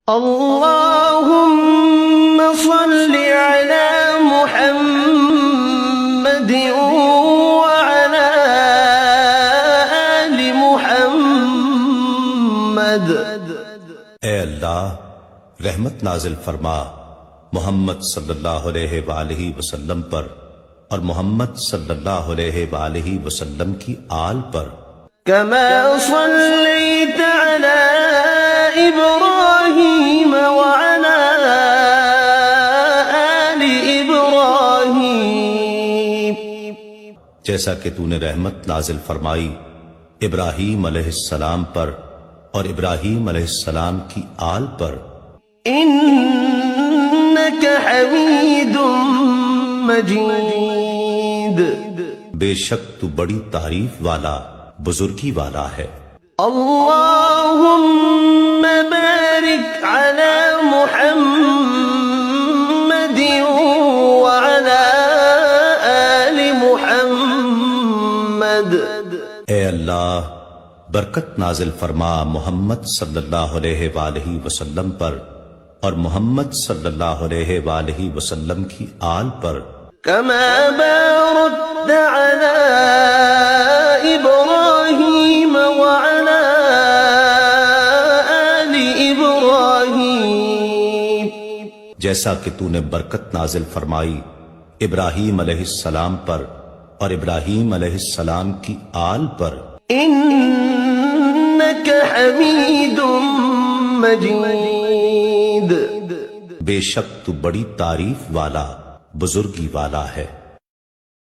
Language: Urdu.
اللهم صل على محمد وعلى آل محمد۔ اے اللہ رحمت نازل فرما محمد صلی اللہ علیہ وآلہ وسلم پر اور محمد صلی اللہ علیہ وآلہ وسلم کی آل پر۔ كما صليت على إبراهيم وعلى آل إبراهيم، جیسا کہ تو نے رحمت نازل فرمائی ابراہیم علیہ السلام پر اور ابراہیم علیہ السلام کی آل پر۔ إنك حميد مجيد، بے شک تو بڑی تعریف والا بزرگی والا ہے۔ اللهم بارك على محمد وعلى آل محمد۔ اے اللہ برکت نازل فرما محمد صلی اللہ علیہ وآلہ وسلم پر اور محمد صلی اللہ علیہ وآلہ وسلم کی آل پر۔ كما باركت على إبراهيم وعلى آل إبراهيم، جیسا کہ تو نے برکت نازل فرمائی ابراہیم علیہ السلام پر اور ابراہیم علیہ السلام کی آل پر۔ إنك حميد مجيد، بے شک تو بڑی تعریف والا بزرگی والا ہے۔